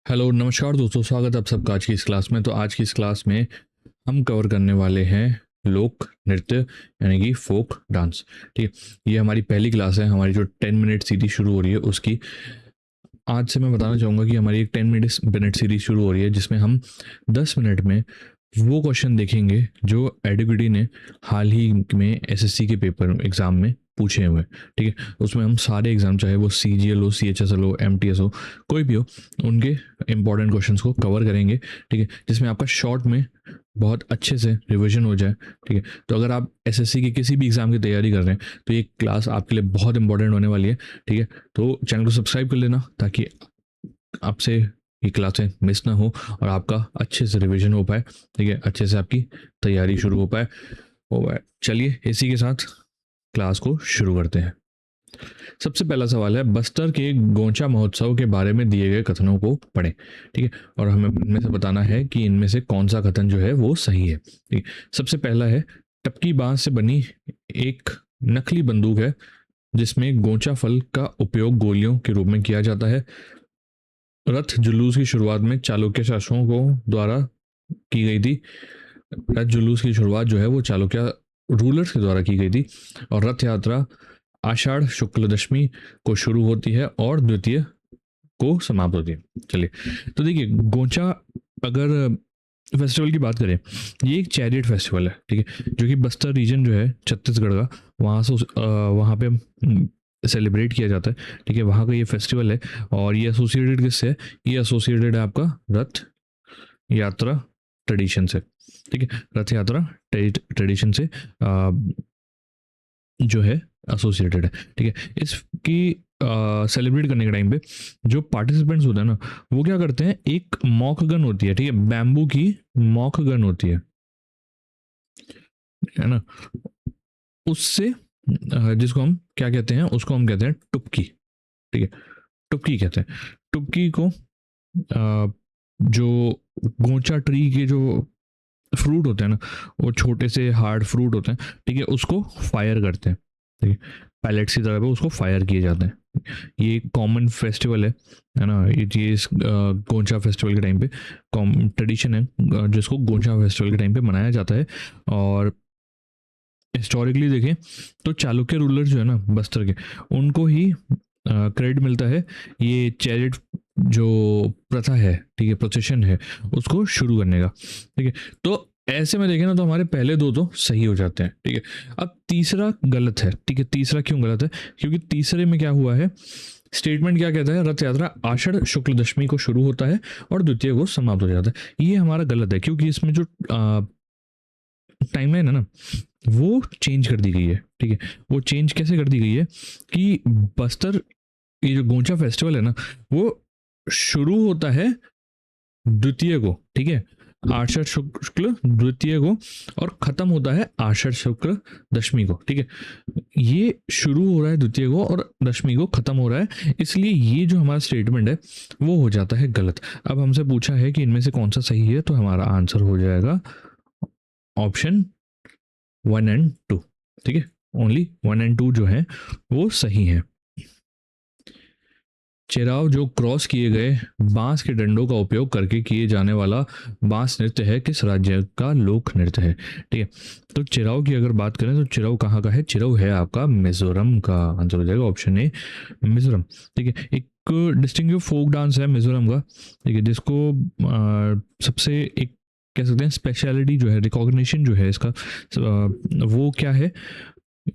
Hello नमस्कार दोस्तों, स्वागत है आप सबका आज की इस क्लास में। तो आज की इस क्लास में हम कवर करने वाले हैं लोक नृत्य यानी कि फोक डांस। ठीक है, ये हमारी पहली क्लास है। हमारी जो 10 मिनट सीरीज शुरू हो रही है उसकी आज से मैं बताना चाहूँगा कि हमारी एक 10 मिनट सीरीज शुरू हो रही है जिसमें हम 10 मिनट में वो क्वेश्चन देखेंगे जो एडिक्विटी ने हाल ही में एसएससी के पेपर एग्जाम में पूछे हुए। ठीक है, उसमें हम सारे एग्जाम, चाहे वो सीजीएल हो, सीएचएसएल हो, एमटीएस हो, कोई भी हो, उनके इंपॉर्टेंट क्वेश्चंस को कवर करेंगे। ठीक है, जिसमें आपका शॉर्ट में बहुत अच्छे से रिवीजन हो जाए। ठीक है, तो अगर आप एसएससी की किसी भी एग्जाम की तैयारी कर रहे हैं तो ये क्लास आपके लिए बहुत इंपॉर्टेंट होने वाली है। ठीक है, तो चैनल को सब्सक्राइब कर लेना ताकि आपसे ये क्लासें मिस ना हो और आपका अच्छे से रिवीजन हो पाए। ठीक है, अच्छे से आपकी तैयारी शुरू हो पाए। चलिए इसी के साथ क्लास को शुरू करते हैं। सबसे पहला सवाल है, बस्तर के गोंचा महोत्सव के बारे में दिए गए कथनों को पढ़ें। ठीक है, और हमें इनमें से बताना है कि इनमें से कौन सा कथन जो है वो सही है। ठीक है, सबसे पहला है, टपकी बांस से बनी एक नकली बंदूक है जिसमें गोंचा फल का उपयोग गोलियों के रूप में किया जाता है। रथ जुलूस की शुरुआत में चालुक्य शासकों को द्वारा की गई थी। रथ जुलूस की शुरुआत जो है वो चालुक्य रूलर्स के द्वारा की गई थी। और रथ यात्रा आषाढ़ शुक्ल दशमी को शुरू होती है और द्वितीय को समाप्त होती है। चलिए, तो देखिए गोंचा, अगर फेस्टिवल की बात करें, ये एक चैरियट फेस्टिवल है। ठीक है, जो कि बस्तर रीजन जो है छत्तीसगढ़ का, वहाँ से वहाँ पे सेलिब्रेट किया जाता है। ठीक है, वहाँ का ये फेस्टिवल है। और ये एसोसिएटेड किससे है? ये एसोसिएटेड है आपका रथ यात्रा ट्रेडिशन से। ठीक है, रथ यात्रा ट्रेडिशन से जो है एसोसिएटेड है। ठीक है, इसकी सेलिब्रेट करने के टाइम पे जो पार्टिसिपेंट्स होते हैं ना, वो क्या करते हैं, एक मॉक गन होती है। ठीक है, बैम्बू की मॉक गन होती है ना, उससे जिसको हम क्या कहते हैं, उसको हम कहते हैं टुपकी। ठीक है, टुपकी कहते हैं। टुपकी को जो गोंचा ट्री के जो फ्रूट होते हैं ना, वो छोटे से हार्ड फ्रूट होते हैं। ठीक है, उसको फायर करते हैं। ठीक है, पैलेट्स की तरह पे उसको फायर किए जाते हैं। ये एक कॉमन फेस्टिवल है ना। ये इस गोंचा फेस्टिवल के टाइम पे ट्रेडिशन है, जिसको गोंचा फेस्टिवल के टाइम पे मनाया जाता है। और हिस्टोरिकली देखें तो चालुक्य रूलर जो है ना बस्तर के, उनको ही क्रेडिट मिलता है ये चैरिट जो प्रथा है, ठीक है, प्रोसेशन है, उसको शुरू करने का। ठीक है, तो ऐसे में देखें ना तो हमारे पहले दो तो सही हो जाते हैं। ठीक है, अब तीसरा गलत है। ठीक है, तीसरा क्यों गलत है? क्योंकि तीसरे में क्या हुआ है, स्टेटमेंट क्या कहता है, रथ यात्रा आषाढ़ शुक्ल दशमी को शुरू होता है और द्वितीय को समाप्त हो जाता है। ये हमारा गलत है क्योंकि इसमें जो टाइमलाइन है ना वो चेंज कर दी गई है। ठीक है, वो चेंज कैसे कर दी गई है कि बस्तर, ये जो गोंचा फेस्टिवल है ना, वो शुरू होता है द्वितीय को। ठीक है, आषाढ़ शुक्ल द्वितीय को, और खत्म होता है आषाढ़ शुक्ल दशमी को। ठीक है, ये शुरू हो रहा है द्वितीय को और दशमी को खत्म हो रहा है, इसलिए ये जो हमारा स्टेटमेंट है वो हो जाता है गलत। अब हमसे पूछा है कि इनमें से कौन सा सही है, तो हमारा आंसर हो जाएगा ऑप्शन 1 और 2। ठीक है, ओनली 1 और 2 जो है वो सही है। चेराव जो क्रॉस किए गए बांस के डंडों का उपयोग करके किए जाने वाला बांस नृत्य है, किस राज्य का लोक नृत्य है? ठीक है, तो चिराव की अगर बात करें तो चिराव कहाँ का है? चिराव है आपका मिजोरम का। आंसर हो जाएगा ऑप्शन ए, मिजोरम। ठीक है, एक डिस्टिंक्टिव फोक डांस है मिजोरम का। ठीक है, जिसको सबसे एक कह सकते हैं स्पेशलिटी जो है, रिकॉग्निशन जो है इसका, वो क्या है?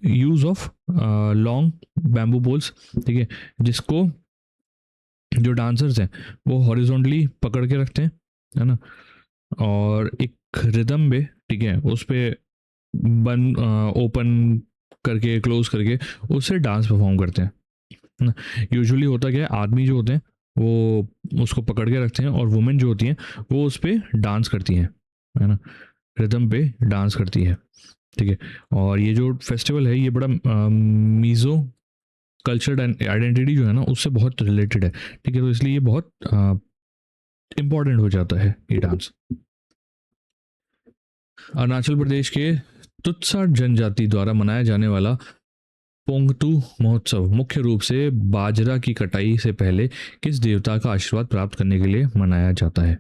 Use of long bamboo poles. ठीक है, जिसको जो डांसर्स हैं वो हॉरिजॉन्टली पकड़ के रखते हैं, है ना, और एक रिदम में, ठीक है, उस पे बन ओपन करके क्लोज करके उससे डांस परफॉर्म करते हैं ना। यूजुअली होता क्या है, आदमी जो होते हैं वो उसको पकड़ के रखते हैं और वुमेन जो होती हैं वो उस पर डांस करती हैं, है ना, रिदम पे डांस करती है। ठीक है, और ये जो फेस्टिवल है ये बड़ा मीज़ो कल्चर एंड आइडेंटिटी जो है ना उससे बहुत रिलेटेड है। ठीक है, तो इसलिए ये बहुत इम्पॉर्टेंट हो जाता है ये डांस। अरुणाचल प्रदेश के तुत्सा जनजाति द्वारा मनाया जाने वाला पोंगतू महोत्सव मुख्य रूप से बाजरा की कटाई से पहले किस देवता का आशीर्वाद प्राप्त करने के लिए मनाया जाता है?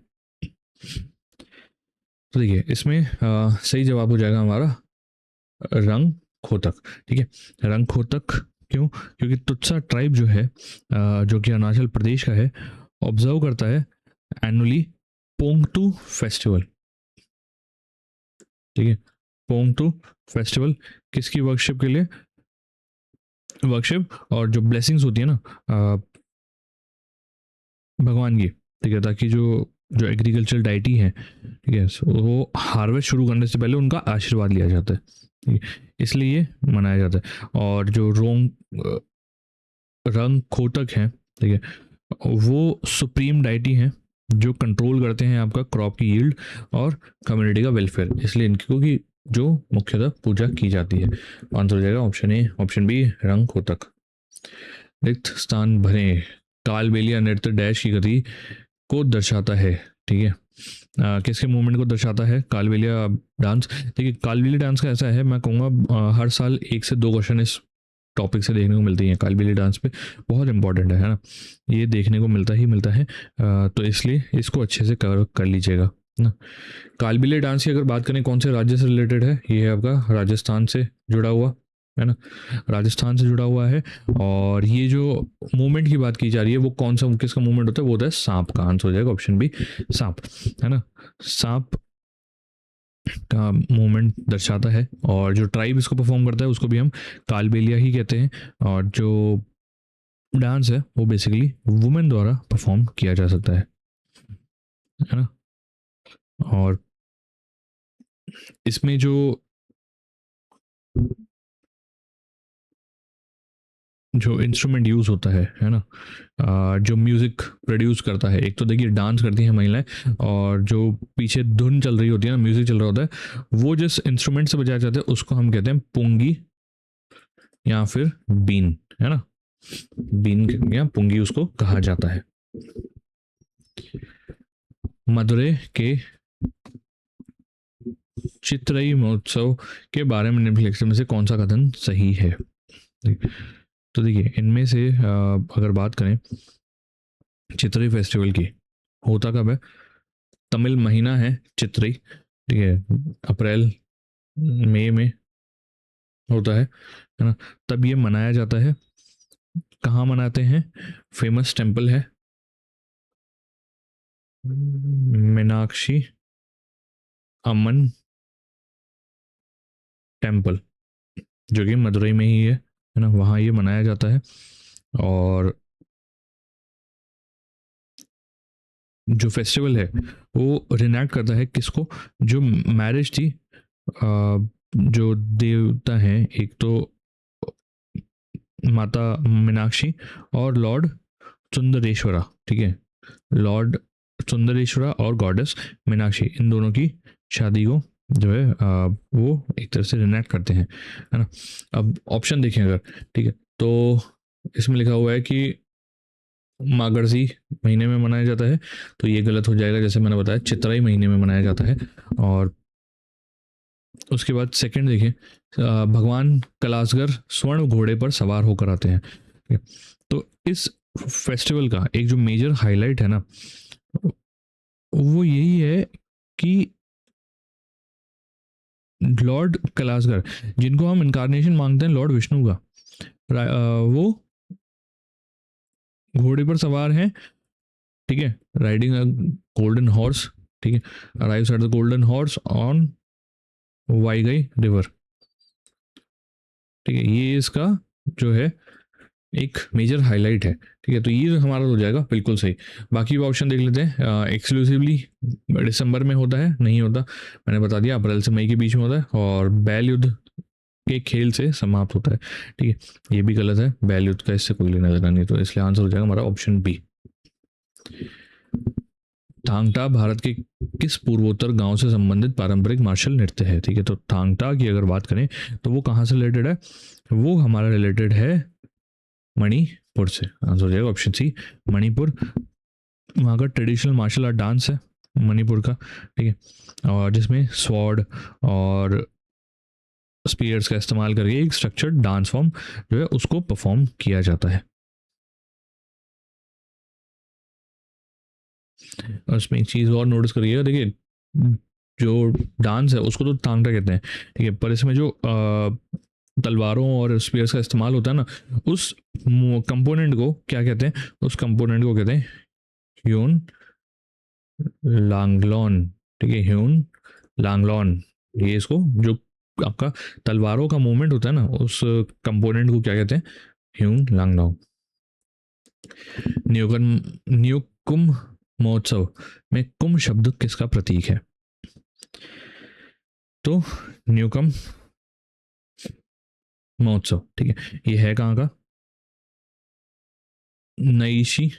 तो देखिए इसमें सही जवाब हो जाएगा हमारा रंग खोतक। ठीक है, रंग खोतक क्यों? क्योंकि तुत्सा ट्राइब जो है जो कि अरुणाचल प्रदेश का है, ऑब्जर्व करता है एनुअली पोंगतू फेस्टिवल। ठीक है, पोंगतू फेस्टिवल किसकी वर्कशिप के लिए? वर्कशिप और जो ब्लेसिंग्स होती है ना भगवान की, ठीक है, ताकि जो जो एग्रीकल्चर डाइटी है, ठीक है, वो हार्वेस्ट शुरू करने से पहले उनका आशीर्वाद लिया जाता है, ठीक है, इसलिए ये मनाया जाता है। और जो रंग खोतक है, ठीक है, वो सुप्रीम डाइटी हैं जो कंट्रोल करते हैं आपका क्रॉप की यील्ड और कम्युनिटी का वेलफेयर, इसलिए इनको की जो मुख्यतः पूजा की जाती है। आंसर हो जाएगा ऑप्शन ए, ऑप्शन बी रंग खोतक। रिक्त स्थान भरें। कालबेलिया नृत्य डैश की गति को दर्शाता है, ठीक है, किसके मूवमेंट को दर्शाता है कालबेलिया डांस? देखिए कालबेलिया डांस का ऐसा है, मैं कहूँगा हर साल 1 से 2 क्वेश्चन इस टॉपिक से देखने को मिलती हैं। कालबेलिया डांस पे बहुत इंपॉर्टेंट है ना, ये देखने को मिलता है तो इसलिए इसको अच्छे से कवर कर लीजिएगा ना। कालबेलिया डांस की अगर बात करें कौन से राज्य से रिलेटेड है, ये है आपका राजस्थान से जुड़ा हुआ है ना, राजस्थान से जुड़ा हुआ है। और ये जो मूवमेंट की बात की जा रही है वो कौन सा किसका मूवमेंट होता है? वो होता है सांप का। आंसर हो जाएगा ऑप्शन बी सांप, है ना, सांप का मूवमेंट दर्शाता है। और जो ट्राइब इसको परफॉर्म करता है उसको भी हम कालबेलिया ही कहते हैं। और जो डांस है वो बेसिकली वुमेन द्वारा परफॉर्म किया जा सकता है ना। और इसमें जो इंस्ट्रूमेंट यूज होता है ना, जो म्यूजिक प्रोड्यूस करता है, एक तो देखिए डांस करती हैं महिलाएं और जो पीछे धुन चल रही होती है ना, म्यूजिक चल रहा होता है, वो जिस इंस्ट्रूमेंट से बजाया जाता है उसको हम कहते हैं पुंगी या फिर बीन, है ना, बीन या पुंगी उसको कहा जाता है। मदुरै के चित्रई महोत्सव के बारे में निम्नलिखित में से कौन सा कथन सही है? तो देखिए इनमें से अगर बात करें चित्रई फेस्टिवल की, होता कब है? तमिल महीना है चित्रई, ठीक है, अप्रैल मई में होता है ना, तब ये मनाया जाता है। कहाँ मनाते हैं? फेमस टेम्पल है मीनाक्षी अम्मन टेम्पल, जो कि मदुरई में ही है ना, वहाँ ये मनाया जाता है। और जो फेस्टिवल है वो रिनेक्ट करता है किसको? जो मैरिज थी जो देवता हैं, एक तो माता मीनाक्षी और लॉर्ड सुंदरेश्वरा, ठीक है, लॉर्ड सुंदरेश्वरा और गॉडेस मीनाक्षी, इन दोनों की शादी को जो है वो एक तरह से रिनेक्ट करते हैं, है ना। अब ऑप्शन देखें अगर, ठीक है, तो इसमें लिखा हुआ है कि मागरसी महीने में मनाया जाता है, तो ये गलत हो जाएगा, जैसे मैंने बताया चित्राई महीने में मनाया जाता है। और उसके बाद सेकंड देखें, भगवान कलासगर स्वर्ण घोड़े पर सवार होकर आते हैं, ठीक है? तो इस फेस्टिवल का एक जो मेजर हाईलाइट है ना, वो यही है कि लॉर्ड कलासगर, जिनको हम इनकारनेशन मांगते हैं लॉर्ड विष्णु का, वो घोड़े पर सवार हैं, ठीक है, राइडिंग अ गोल्डन हॉर्स, ठीक है, arrives at the golden horse on Vaigai river, ठीक है, ये इसका जो है एक मेजर हाईलाइट है, ठीक है, तो ये हमारा हो जाएगा बिल्कुल सही। बाकी ऑप्शन देख लेते हैं। एक्सक्लूसिवली दिसंबर में होता है? नहीं होता, मैंने बता दिया अप्रैल से मई के बीच में होता है। और बैल युद्ध के खेल से समाप्त होता है, ठीक है, ये भी गलत है, बैल युद्ध का इससे कोई लेना देना नहीं, तो इसलिए आंसर हो जाएगा हमारा ऑप्शन बी। थांगटा भारत के किस पूर्वोत्तर गांव से संबंधित पारंपरिक मार्शल नृत्य है? ठीक है, तो थांगटा की अगर बात करें तो वो कहाँ से रिलेटेड है? वो हमारा रिलेटेड है मणिपुर से। आंसर हो जाएगा ऑप्शन सी मणिपुर, वहाँ का ट्रेडिशनल मार्शल आर्ट डांस है मणिपुर का, ठीक है, और जिसमें स्वॉर्ड और स्पीयर्स का इस्तेमाल करके एक स्ट्रक्चर्ड डांस फॉर्म जो है उसको परफॉर्म किया जाता है। और इसमें एक चीज़ और नोटिस करिएगा, देखिए जो डांस है उसको तो तांगड़ा कहते हैं, ठीक है, पर इसमें जो तलवारों और स्पीयर्स का इस्तेमाल होता है ना, उस कंपोनेंट को क्या कहते हैं, उस कंपोनेंट को कहते हैं ह्यून लांगलॉन, ठीक है, ह्यून लांगलॉन। ये इसको जो आपका तलवारों का मूवमेंट होता है ना, उस कंपोनेंट को क्या कहते हैं, ह्यून लांगलॉन। न्यूकुम महोत्सव में कुंभ शब्द किसका प्रतीक है? तो न्यूकम महोत्सव, ठीक है, ये है कहाँ का? नईशी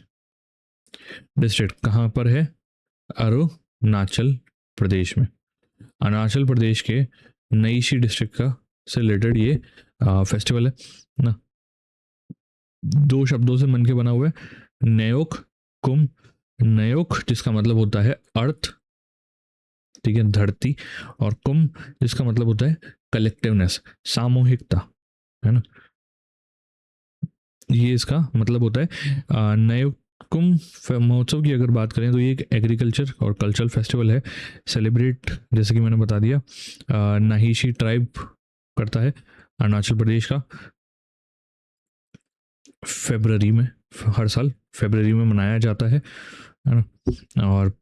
डिस्ट्रिक्ट कहाँ पर है? अरुणाचल प्रदेश में। अरुणाचल प्रदेश के नईशी डिस्ट्रिक्ट का से रिलेटेड ये फेस्टिवल है ना। दो शब्दों से मन के बना हुआ है, नयोक कुंभ, नयोक जिसका मतलब होता है अर्थ, ठीक है, धरती, और कुंभ जिसका मतलब होता है कलेक्टिवनेस, सामूहिकता, है ना, ये इसका मतलब होता है। नयोक कुंभ महोत्सव की अगर बात करें तो ये एक एग्रीकल्चर और कल्चरल फेस्टिवल है, सेलिब्रेट जैसे कि मैंने बता दिया नाहिशी ट्राइब करता है अरुणाचल प्रदेश का, फेब्रवरी में, हर साल फेब्रवरी में मनाया जाता है ना। और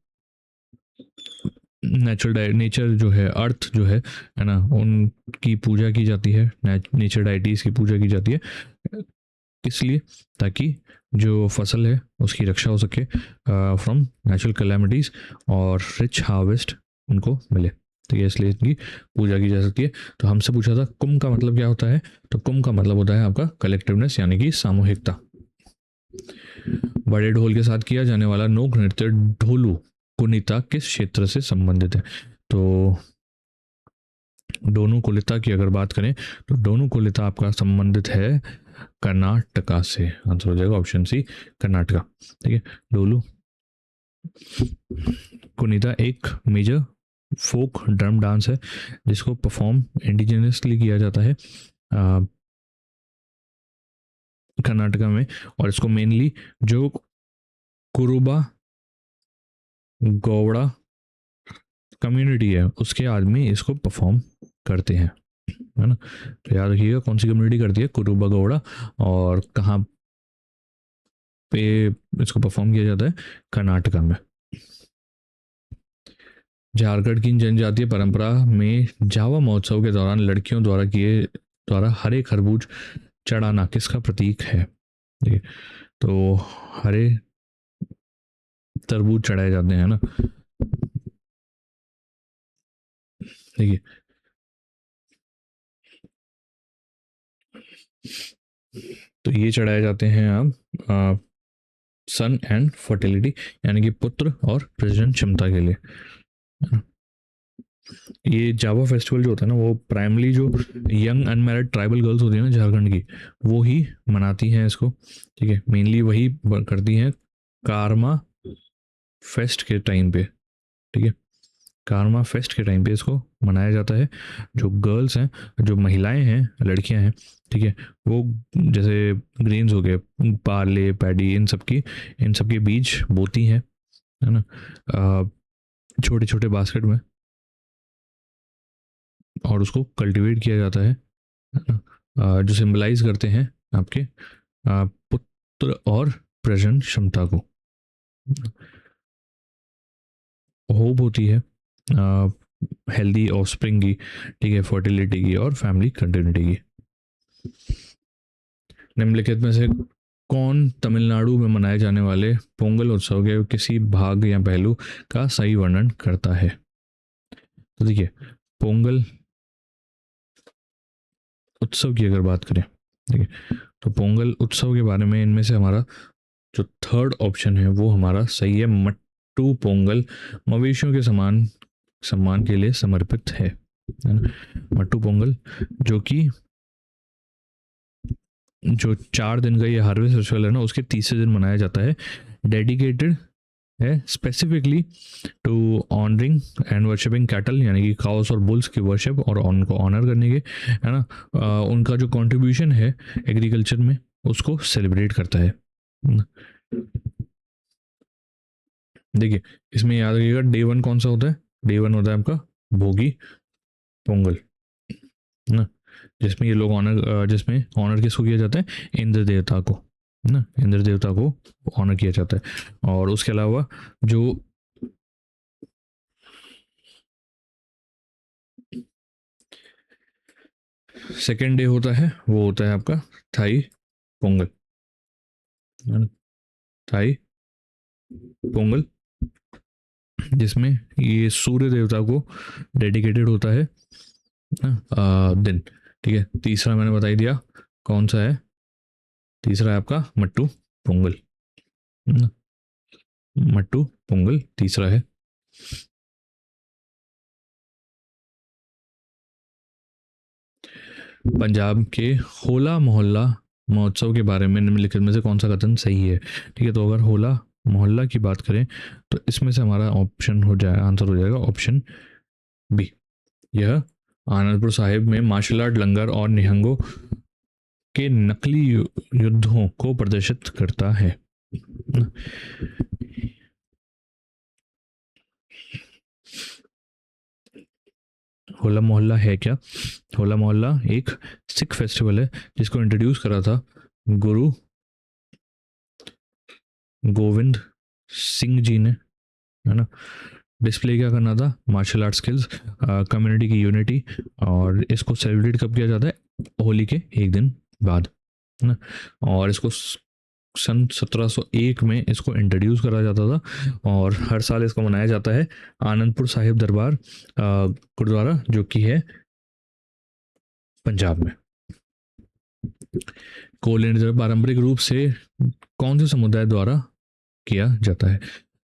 नेचर जो है, अर्थ जो है ना, उनकी पूजा की जाती है, नेचर डाइटीज की पूजा की जाती है, इसलिए ताकि जो फसल है उसकी रक्षा हो सके फ्रॉम नेचुरल कैलेमिटीज और रिच हार्वेस्ट उनको मिले, तो ये इसलिए इनकी पूजा की जा सकती है। तो हमसे पूछा था कुंभ का मतलब क्या होता है, तो कुंभ का मतलब होता है आपका कलेक्टिवनेस यानी कि सामूहिकता। बड़े ढोल के साथ किया जाने वाला लोक नृत्य ढोलू कुनिता किस क्षेत्र से संबंधित है? तो डोनू कुलिता की अगर बात करें तो डोनू कुलिता आपका संबंधित है कर्नाटका से, आंसर हो जाएगा ऑप्शन सी कर्नाटका, ठीक है। डोलू कुनिता एक मेजर फोक ड्रम डांस है जिसको परफॉर्म इंडिजिनियसली किया जाता है कर्नाटका में, और इसको मेनली जो कुरुबा गौड़ा कम्युनिटी है उसके आदमी इसको परफॉर्म करते हैं, है ना। तो याद रखिएगा कौन सी कम्युनिटी करती है, कुरुबा गौड़ा, और कहाँ पे इसको परफॉर्म किया जाता है, कर्नाटका में। झारखंड की जनजातीय परंपरा में जावा महोत्सव के दौरान लड़कियों द्वारा हरे खरबूज चढ़ाना किसका प्रतीक है? तो हरे तरबूज चढ़ाए जाते हैं ना, देखिए तो ये चढ़ाए जाते हैं अब सन एंड फर्टिलिटी यानी कि पुत्र और प्रजनन क्षमता के लिए। ये जावा फेस्टिवल जो होता है ना, वो प्राइमली जो यंग अनमैरिड ट्राइबल गर्ल्स होती है ना झारखंड की, वो ही मनाती हैं इसको, ठीक है, मेनली वही करती हैं कारमा फेस्ट के टाइम पे, ठीक है, कारमा फेस्ट के टाइम पे इसको मनाया जाता है। जो गर्ल्स हैं, जो महिलाएं हैं, लड़कियां हैं, ठीक है, वो जैसे ग्रेन्स हो गए, पार्ले पैडी, इन सब के बीज बोती हैं, है ना, छोटे छोटे बास्केट में, और उसको कल्टीवेट किया जाता है ना, जो सिंबलाइज करते हैं आपके पुत्र और प्रजनन क्षमता को। होप होती है हेल्दी ऑफस्प्रिंग की, ठीक है, फर्टिलिटी की और फैमिली कंटिन्यूटी की। निम्नलिखित में से कौन तमिलनाडु में मनाए जाने वाले पोंगल उत्सव के किसी भाग या पहलू का सही वर्णन करता है? तो देखिए पोंगल उत्सव की अगर बात करें, ठीक है, तो पोंगल उत्सव के बारे में इनमें से हमारा जो थर्ड ऑप्शन है वो हमारा सही है, मट्टू पोंगल मवेशियों के सम्मान के लिए समर्पित है ना। मट्टू पोंगल जो 4 दिन का ये हार्वेस्ट रिचुअल है ना, उसके तीसरे दिन मनाया जाता है, डेडिकेटेड है specifically to honouring and worshipping cattle, यानी कि काउस और बुल्स की वर्शिप और उनको ऑनर करने के, है ना, उनका जो कंट्रीब्यूशन है एग्रीकल्चर में उसको सेलिब्रेट करता है। देखिए इसमें याद रखिएगा डे वन कौन सा होता है, डे वन होता है आपका भोगी पोंगल, है ना, जिसमें ये लोग ऑनर, जिसमें ऑनर किसको किया जाता है, इंद्र देवता को, है ना, इंद्र देवता को ऑनर किया जाता है। और उसके अलावा जो सेकेंड डे होता है वो होता है आपका थाई पोंगल, है ना, थाई पोंगल, जिसमें ये सूर्य देवता को डेडिकेटेड होता है ना, दिन। ठीक है, तीसरा मैंने बता ही दिया कौन सा है, तीसरा है आपका मट्टू पोंगल, है ना, मट्टू पोंगल तीसरा है। पंजाब के होला मोहल्ला महोत्सव के बारे में निम्नलिखित में से कौन सा कथन सही है। ठीक है, तो अगर होला मोहल्ला की बात करें तो इसमें से हमारा ऑप्शन हो जाए, आंसर हो जाएगा ऑप्शन बी। यह आनंदपुर साहिब में मार्शल आर्ट, लंगर और निहंगों के नकली युद्धों को प्रदर्शित करता है। होला मोहल्ला है क्या, होला मोहल्ला एक सिख फेस्टिवल है जिसको इंट्रोड्यूस करा था गुरु गोविंद सिंह जी ने, है ना। डिस्प्ले क्या करना था, मार्शल आर्ट स्किल्स, कम्युनिटी की यूनिटी, और इसको सेलिब्रेट कब किया जाता है, होली के एक दिन बाद, है ना। और इसको सन 1701 में इसको इंट्रोड्यूस करा जाता था और हर साल इसको मनाया जाता है आनंदपुर साहिब दरबार गुरुद्वारा जो कि है पंजाब में। कोली नृत्य पारंपरिक रूप से कौन से समुदाय द्वारा किया जाता है,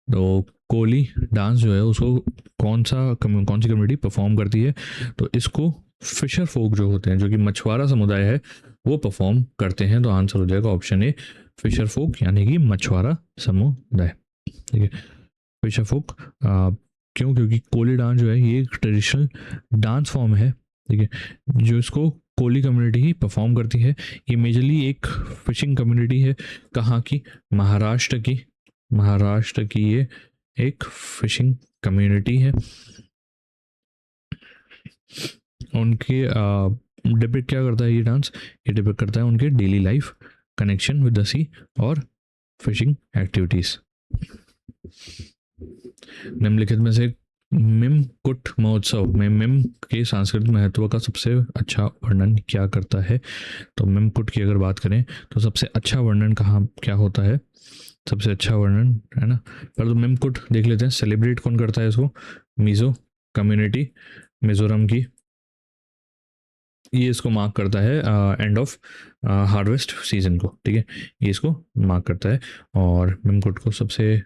तो कोली डांस जो है उसको कौन सी कम्युनिटी परफॉर्म करती है, तो इसको फिशर फोक जो होते हैं, जो कि मछुआरा समुदाय है, वो परफॉर्म करते हैं। तो आंसर हो जाएगा ऑप्शन ए, फिशर फोक यानी कि मछुआरा समुदाय। ठीक है, फिशर फोक क्यों, क्योंकि कोली डांस जो है ये एक ट्रेडिशनल डांस फॉर्म है, ठीक है, जो इसको कोली कम्युनिटी ही परफॉर्म करती है। ये मेजरली एक फिशिंग कम्युनिटी है, कहाँ की, महाराष्ट्र की, महाराष्ट्र की ये एक फिशिंग कम्युनिटी है। उनके डिपिक्ट क्या करता है ये डांस, ये डिपिक्ट करता है उनके daily life, connection with the sea और फिशिंग एक्टिविटीज। निम्नलिखित में से मिम कुट महोत्सव में मिम के सांस्कृतिक महत्व का सबसे अच्छा वर्णन क्या करता है, तो मिम कुट की अगर बात करें तो सबसे अच्छा वर्णन कहाँ क्या होता है, सबसे अच्छा वर्णन, है ना। पर तो मिम कुट देख लेते हैं, सेलिब्रेट कौन करता है इसको, मिजो कम्युनिटी, मिजोरम की, ये इसको मार्क करता है एंड ऑफ हार्वेस्ट सीजन को, ठीक है, ये इसको मार्क करता है। और मिम कुट को सबसे,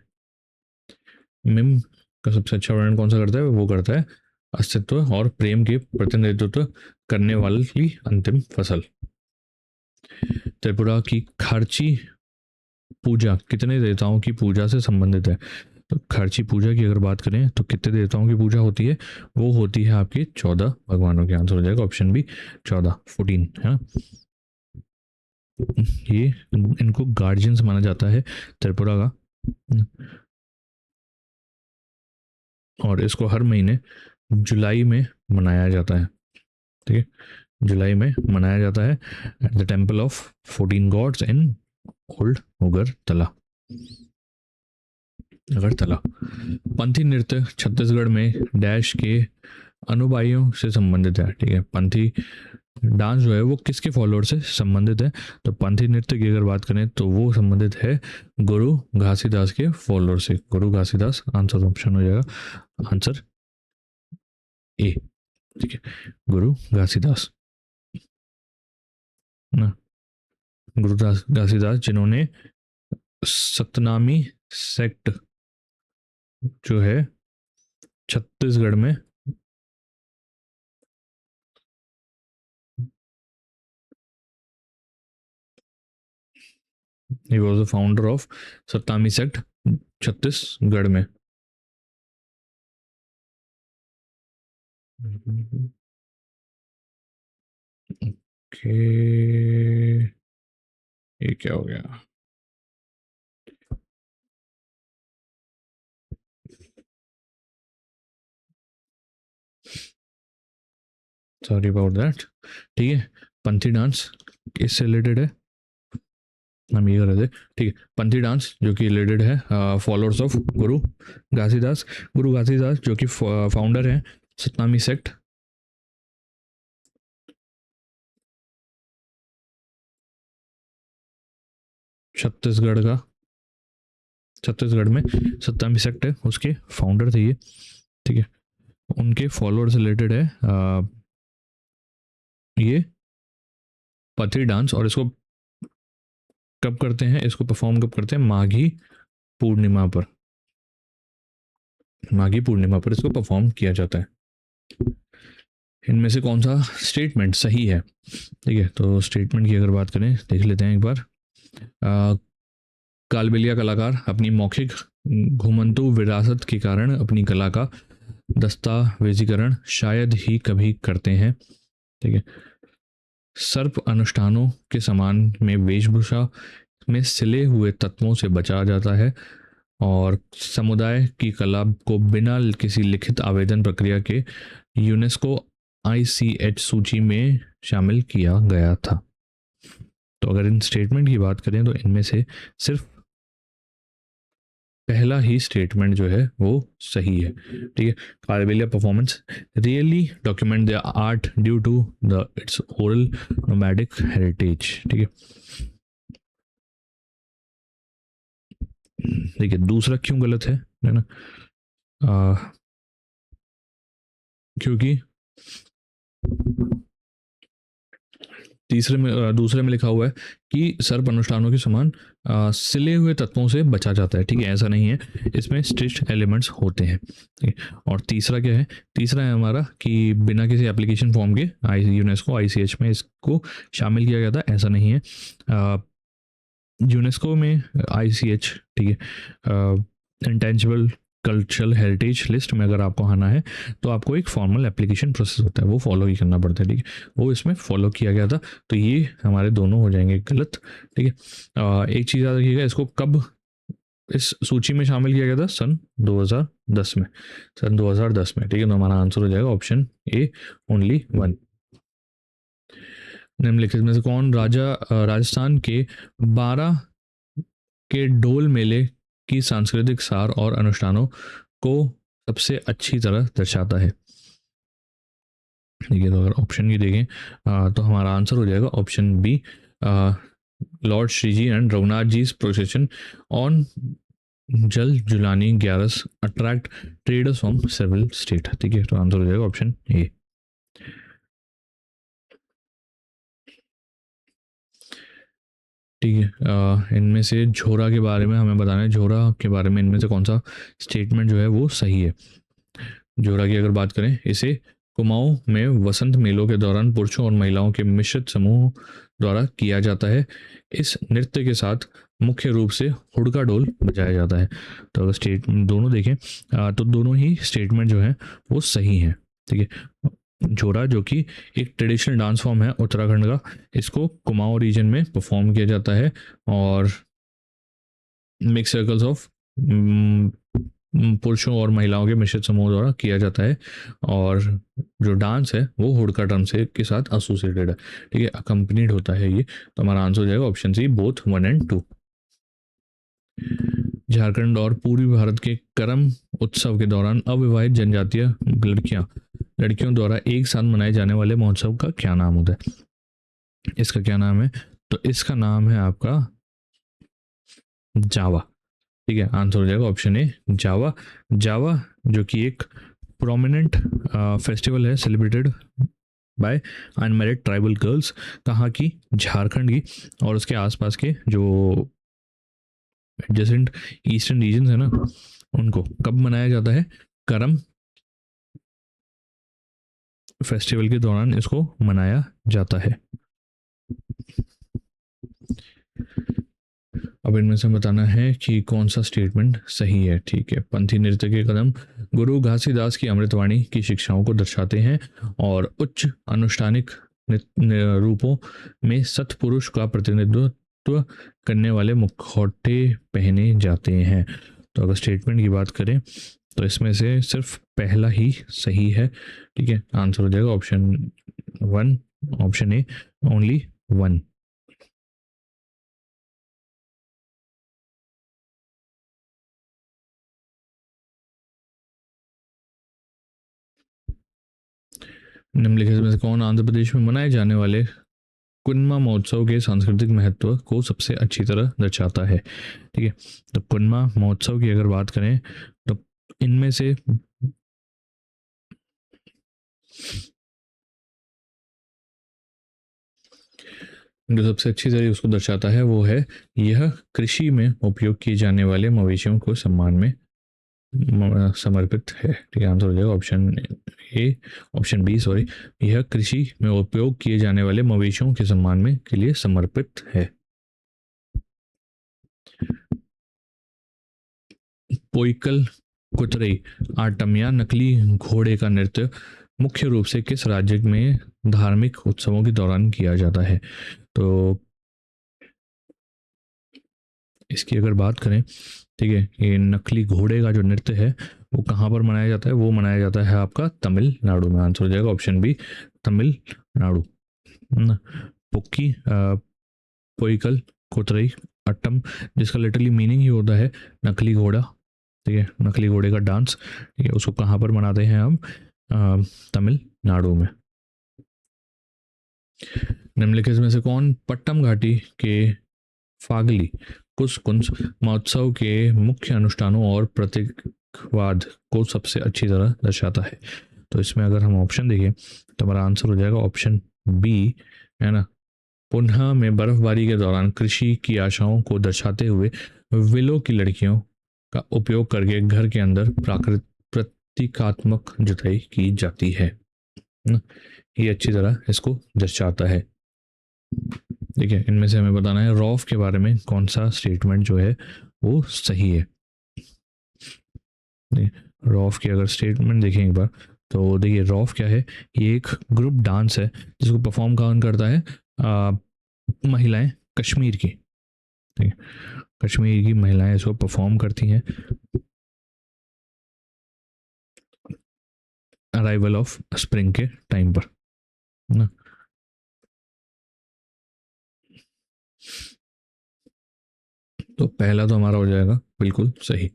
मिम का सबसे अच्छा वर्णन कौन सा करता है, वो करता है अस्तित्व और प्रेम के प्रतिनिधित्व करने वाली अंतिम फसल। त्रिपुरा की खर्ची पूजा कितने देवताओं की पूजा से संबंधित है, तो खर्ची पूजा की अगर बात करें तो कितने देवताओं की पूजा होती है, वो होती है आपकी 14 भगवानों की। आंसर हो जाएगा ऑप्शन बी 14, 14, है ना। ये इनको गार्जियंस माना जाता है त्रिपुरा का, और इसको हर महीने जुलाई में मनाया जाता है, ठीक है, जुलाई में मनाया जाता है at the temple of 14 gods in old उगरतला, अगरतला। पंथी नृत्य छत्तीसगढ़ में डैश के अनुयायियों से संबंधित है, ठीक है, पंथी डांस जो है वो किसके फॉलोअर से संबंधित है, तो पंथी नृत्य की अगर बात करें तो वो संबंधित है गुरु घासीदास के फॉलोअर से, गुरु घासीदास, आंसर ऑप्शन हो जाएगा आंसर ए, ठीक है, गुरु घासीदास ना, गुरु घासीदास जिन्होंने सतनामी सेक्ट जो है छत्तीसगढ़ में, he was the founder of Satnami sect Chhattisgarh में। ओके, ये क्या हो गया? Sorry about that. ठीक है, पंथी डांस इससे रिलेटेड है, हम ये कर रहे थे। ठीक है, पंथी डांस जो कि रिलेटेड है फॉलोअर्स ऑफ गुरु घासीदास। गुरु घासीदास जो कि फाउंडर है सतनामी सेक्ट। छत्तीसगढ़ का, छत्तीसगढ़ में सतनामी सेक्ट है, उसके फाउंडर थे ये। ठीक है, उनके फॉलोअर्स रिलेटेड है ये पथरी डांस। और इसको कब करते हैं, इसको परफॉर्म कब करते हैं? माघी पूर्णिमा पर, माघी पूर्णिमा पर इसको परफॉर्म किया जाता है। इनमें से कौन सा स्टेटमेंट सही है? ठीक है, तो स्टेटमेंट की अगर बात करें देख लेते हैं एक बार। कालबेलिया कलाकार अपनी मौखिक घुमंतु विरासत के कारण अपनी कला का दस्तावेजीकरण शायद ही कभी करते हैं। ठीक है, सर्प अनुष्ठानों के समान में वेशभूषा में सिले हुए तत्वों से बचा जाता है और समुदाय की कला को बिना किसी लिखित आवेदन प्रक्रिया के यूनेस्को ICH सूची में शामिल किया गया था। तो अगर इन स्टेटमेंट की बात करें तो इनमें से सिर्फ पहला ही स्टेटमेंट जो है वो सही है। ठीक है, Kalbelia performance really document the art due to the its oral nomadic heritage. ठीक है, देखिए दूसरा क्यों गलत है ना? क्योंकि तीसरे में दूसरे में लिखा हुआ है कि सर्प अनुष्ठानों के समान सिले हुए तत्वों से बचा जाता है। ठीक है, ऐसा नहीं है, इसमें स्ट्रिक्ट एलिमेंट्स होते हैं। ठीक है, और तीसरा क्या है? तीसरा है हमारा कि बिना किसी एप्लीकेशन फॉर्म के यूनेस्को ICH में इसको शामिल किया गया था, ऐसा नहीं है। यूनेस्को में ICH, ठीक है, इंटेंजिबल कल्चरल हेरिटेज लिस्ट में अगर आपको आना है तो आपको एक फॉर्मल एप्लीकेशन प्रोसेस होता है, वो फॉलो ही करना पड़ता है। ठीक है, वो इसमें फॉलो किया गया था, तो ये हमारे दोनों हो जाएंगे गलत। ठीक है, एक चीज़ याद रखिएगा, इसको कब इस सूची में शामिल किया गया था? सन 2010 में, सन 2010 में। ठीक है, तो हमारा आंसर हो जाएगा ऑप्शन ए, ओनली 1। निम्नलिखित में से कौन राजा राजस्थान के 12 के डोल मेले की सांस्कृतिक सार और अनुष्ठानों को सबसे अच्छी तरह दर्शाता है? ठीक है, तो अगर ऑप्शन की देखें तो हमारा आंसर हो जाएगा option B, lord Shriji and Raghunath ji procession on Jal Jhulani Gyaras attract traders from several state. ठीक है, तो आंसर हो जाएगा ऑप्शन ए। ठीक है, इनमें से झोरा के बारे में हमें बताना है, झोरा के बारे में इनमें से कौन सा स्टेटमेंट जो है वो सही है? झोरा की अगर बात करें, इसे कुमाऊं में वसंत मेलों के दौरान पुरुषों और महिलाओं के मिश्रित समूह द्वारा किया जाता है। इस नृत्य के साथ मुख्य रूप से हुड़का ढोल बजाया जाता है। तो अगर स्टेट दोनों देखें तो दोनों ही स्टेटमेंट जो है वो सही है। ठीक है, झोरा जो कि एक ट्रेडिशनल डांस फॉर्म है उत्तराखंड का, इसको कुमाऊं रीजन में परफॉर्म किया जाता है और मिक्स सर्कल्स ऑफ पुरुषों और महिलाओं के मिश्रित समूह द्वारा किया जाता है। और जो डांस है वो हुड़का डांस के साथ एसोसिएटेड है। ठीक है, अकम्पनीड होता है ये। तो हमारा आंसर हो जाएगा ऑप्शन सी, बोथ 1 और 2। झारखंड और पूर्वी भारत के करम उत्सव के दौरान अविवाहित जनजातीय लड़कियों द्वारा एक साथ मनाए जाने वाले महोत्सव का क्या नाम होता है? इसका क्या नाम है? तो इसका नाम है आपका जावा। ठीक है, आंसर हो जाएगा ऑप्शन ए, जावा। जावा जो कि एक प्रोमिनेंट फेस्टिवल है celebrated by unmarried tribal girls, कहाँ की? झारखंड की। और उसके आसपास के जो एडजेसेंट ईस्टर्न रीजन है ना, उनको कब मनाया जाता है? करम फेस्टिवल के दौरान इसको मनाया जाता है। अब इनमें से बताना है कि कौन सा स्टेटमेंट सही है। ठीक है, पंथी नृत्य के कदम गुरु घासीदास की अमृतवाणी की शिक्षाओं को दर्शाते हैं और उच्च अनुष्ठानिक रूपों में सत्पुरुष का प्रतिनिधित्व करने वाले मुखौटे पहने जाते हैं। तो अगर स्टेटमेंट की बात करें तो इसमें से सिर्फ पहला ही सही है। ठीक है, आंसर हो जाएगा ऑप्शन 1, ऑप्शन ए, ओनली 1। निम्नलिखित में से कौन आंध्र प्रदेश में मनाए जाने वाले कुन्मा महोत्सव के सांस्कृतिक महत्व को सबसे अच्छी तरह दर्शाता है। ठीक है, तो कुन्मा महोत्सव की अगर बात करें तो इनमें से जो सबसे अच्छी तरह उसको दर्शाता है वो है यह कृषि में उपयोग किए जाने वाले मवेशियों को सम्मान में समर्पित है। ठीक है, आंसर हो जाएगा option A, option B sorry, यह कृषि में उपयोग किए जाने वाले मवेशियों के सम्मान में के लिए समर्पित है। पोइकल कुतरई आटम या नकली घोड़े का नृत्य मुख्य रूप से किस राज्य में धार्मिक उत्सवों के दौरान किया जाता है। तो इसकी अगर बात करें, ठीक है, ये नकली घोड़े का जो नृत्य है वो कहाँ पर मनाया जाता है, वो मनाया जाता है आपका तमिलनाडु में। आंसर हो जाएगा ऑप्शन बी, तमिलनाडु। पुक्की पोइकल कुतरई अट्टम, जिसका लिटरली मीनिंग ही होता है नकली घोड़ा। ठीक है, नकली घोड़े का डांस। ठीक है, उसको कहाँ पर मनाते हैं हम, तमिलनाडु में। निम्नलिखित में से कौन पट्टम घाटी के फागली कुंज महोत्सव के मुख्य अनुष्ठानों और प्रतीकवाद को सबसे अच्छी तरह दर्शाता है। तो इसमें अगर हम ऑप्शन देखें तो हमारा आंसर हो जाएगा ऑप्शन बी, है ना। पुनः में बर्फबारी के दौरान कृषि की आशाओं को दर्शाते हुए विलो की लड़कियों का उपयोग करके घर के अंदर प्राकृतिक प्रतीकात्मक जुताई की जाती है ना? ये अच्छी तरह इसको दर्शाता है। ठीक है, इनमें से हमें बताना है रॉफ के बारे में कौन सा स्टेटमेंट जो है वो सही है। रॉफ की अगर स्टेटमेंट देखें एक बार तो देखिए रॉफ क्या है, ये एक ग्रुप डांस है जिसको परफॉर्म कौन करता है, महिलाएं कश्मीर की। ठीक है, कश्मीर की महिलाएं इसको परफॉर्म करती हैं अराइवल ऑफ स्प्रिंग के टाइम पर ना। तो पहला तो हमारा हो जाएगा बिल्कुल सही।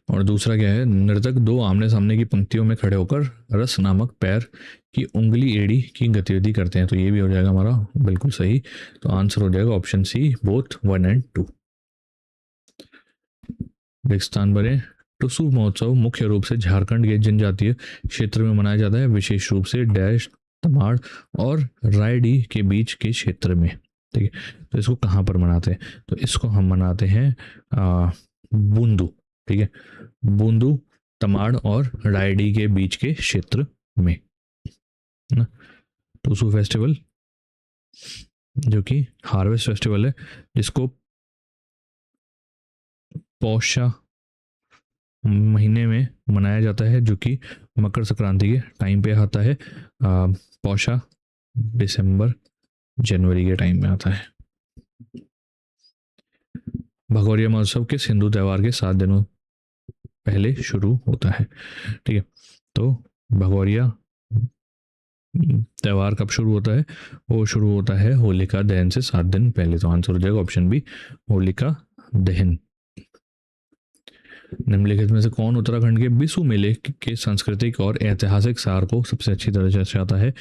और दूसरा क्या है, नर्तक दो आमने सामने की पंक्तियों में खड़े होकर रस नामक पैर की उंगली एड़ी की गतिविधि करते हैं। तो ये भी हो जाएगा हमारा बिल्कुल सही। तो आंसर हो जाएगा ऑप्शन सी, बोथ 1 एंड 2। रेगिस्तान बने टुसु महोत्सव मुख्य रूप से झारखंड के जनजातीय क्षेत्र में मनाया जाता है, विशेष रूप से डैश तमाड़ और रायडी के बीच के क्षेत्र में। ठीक है, तो इसको कहाँ पर मनाते हैं, तो इसको हम मनाते हैं बूंदू। ठीक है, बूंदू तमाड़ और रायडी के बीच के क्षेत्र में ना। टुसु फेस्टिवल जो कि हार्वेस्ट फेस्टिवल है, जिसको पौषा महीने में मनाया जाता है, जो कि मकर संक्रांति के टाइम पे आता है। पौषा दिसंबर जनवरी के टाइम में आता है। भगोरिया महोत्सव किस हिंदू त्यौहार के 7 दिनों पहले शुरू होता है। ठीक है, तो भगोरिया त्यौहार कब शुरू होता है, वो शुरू होता है होलिका दहन से 7 दिन पहले। तो आंसर हो जाएगा ऑप्शन बी, होलिका दहन। निम्नलिखित में से कौन उत्तराखंड के बिसु मेले के सांस्कृतिक और ऐतिहासिक सार को सबसे अच्छी तरह दर्शाता है।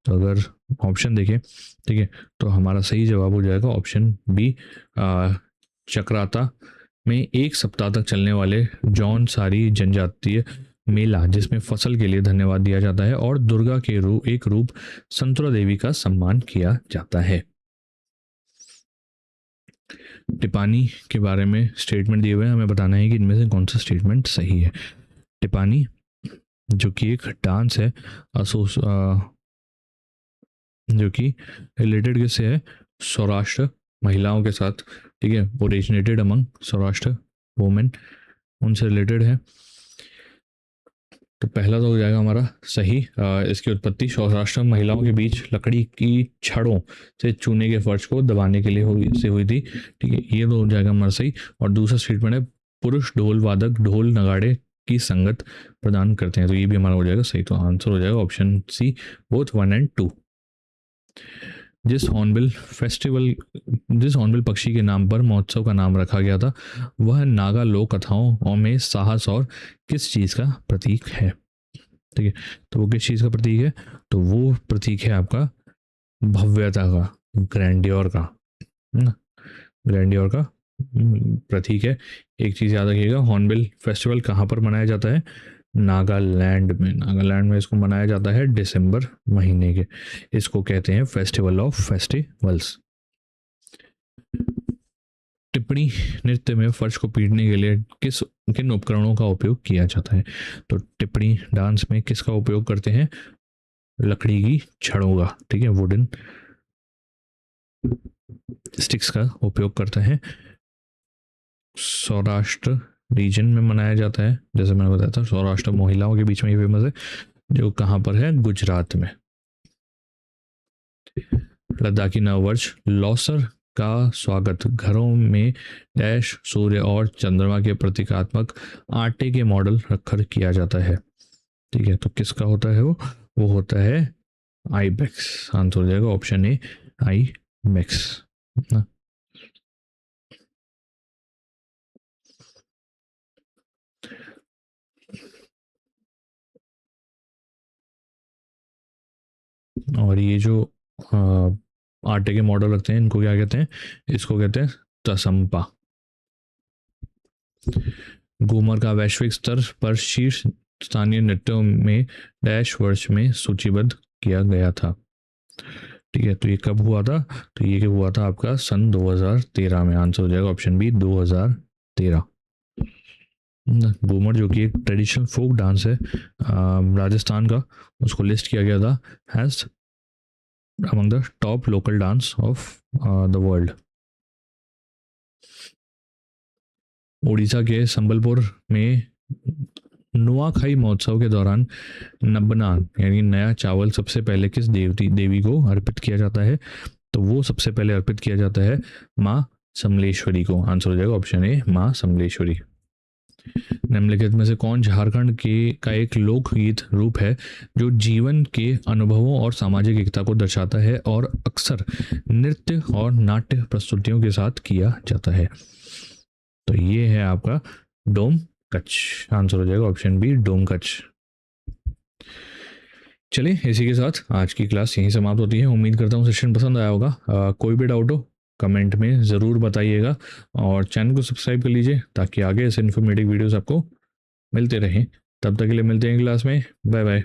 तो अगर ऑप्शन देखें, ठीक है, तो हमारा सही जवाब हो जाएगा ऑप्शन बी, चक्राता में एक सप्ताह तक चलने वाले जौन सारी जनजातीय मेला, जिसमें फसल के लिए धन्यवाद दिया जाता है और दुर्गा के एक रूप संतरा देवी का सम्मान किया जाता है। टिपानी के बारे में स्टेटमेंट दिए हुए हैं, हमें बताना है कि इनमें से कौन सा स्टेटमेंट सही है। टिपानी जो कि एक डांस है जो कि रिलेटेड किससे है, सौराष्ट्र महिलाओं के साथ। ठीक है, ओरिजिनेटेड अमंग सौराष्ट्र वोमेन, उनसे रिलेटेड है। तो पहला तो हो जाएगा हमारा सही। इसकी उत्पत्ति सौराष्ट्र महिलाओं के बीच लकड़ी की छड़ों से चूने के फर्श को दबाने के लिए हुई थी। ठीक है, ये तो हो जाएगा हमारा सही। और दूसरा स्टेटमेंट है पुरुष ढोल वादक ढोल नगाड़े की संगत प्रदान करते हैं, तो ये भी हमारा हो जाएगा सही। तो आंसर हो जाएगा ऑप्शन सी, बोथ 1 और 2। जिस हॉर्नबिल पक्षी के नाम पर महोत्सव का नाम रखा गया था, वह नागा लोक कथाओं में साहस और किस चीज़ का प्रतीक है? ठीक है, तो वो किस चीज़ का प्रतीक है? तो वो प्रतीक है आपका भव्यता का, ग्रैंडियोर का, है ना, ग्रैंडियोर का प्रतीक है। एक चीज़ याद रखिएगा, हॉर्नबिल फेस्टिवल कहाँ पर मनाया जाता है? नागालैंड में। नागालैंड में इसको मनाया जाता है दिसंबर महीने के। इसको कहते हैं फेस्टिवल ऑफ फेस्टिवल्स। टिप्पणी नृत्य में फर्श को पीटने के लिए किन उपकरणों का उपयोग किया जाता है? तो टिप्पणी डांस में किसका उपयोग करते हैं? लकड़ी की छड़ों का, ठीक है, वुडन स्टिक्स का उपयोग करते हैं। सौराष्ट्र रीजन में मनाया जाता है, जैसे मैंने बताया था, सौराष्ट्र महिलाओं के बीच में ये फेमस है, जो कहाँ पर है? गुजरात में। लद्दाखी नववर्ष लौसर का स्वागत घरों में डैश सूर्य और चंद्रमा के प्रतीकात्मक आटे के मॉडल रखकर किया जाता है। ठीक है, तो किसका होता है वो होता है आईबेक्स। आंसर हो जाएगा ऑप्शन ए, आईबेक्स ना। और ये जो आटे के मॉडल रखते हैं, इनको क्या कहते हैं? इसको कहते हैं तसंपा। घूमर का वैश्विक स्तर पर शीर्ष स्थानीय नृत्यों में डैश वर्ष में सूचीबद्ध किया गया था। ठीक है, तो ये कब हुआ था? तो ये हुआ था आपका सन 2013 में। आंसर हो जाएगा ऑप्शन बी, 2013। घूमर जो कि एक ट्रेडिशनल फोक डांस है राजस्थान का, उसको लिस्ट किया गया था has among the top local dance of the world। Orissa के संबलपुर में नुआखाई महोत्सव के दौरान नबना यानी नया चावल सबसे पहले किस देवी को अर्पित किया जाता है? तो वो सबसे पहले अर्पित किया जाता है माँ समलेश्वरी को। आंसर हो जाएगा ऑप्शन ए, माँ समलेश्वरी। निम्नलिखित में से कौन झारखंड के का एक लोकगीत रूप है जो जीवन के अनुभवों और सामाजिक एकता को दर्शाता है और अक्सर नृत्य और नाट्य प्रस्तुतियों के साथ किया जाता है? तो ये है आपका डोम कच। आंसर हो जाएगा ऑप्शन बी, डोम कच। चलिए, इसी के साथ आज की क्लास यहीं समाप्त होती है। उम्मीद करता हूँ सेशन पसंद आया होगा। कोई भी डाउट हो कमेंट में ज़रूर बताइएगा और चैनल को सब्सक्राइब कर लीजिए ताकि आगे ऐसे इन्फॉर्मेटिव वीडियोस आपको मिलते रहें। तब तक के लिए मिलते हैं क्लास में। Bye bye.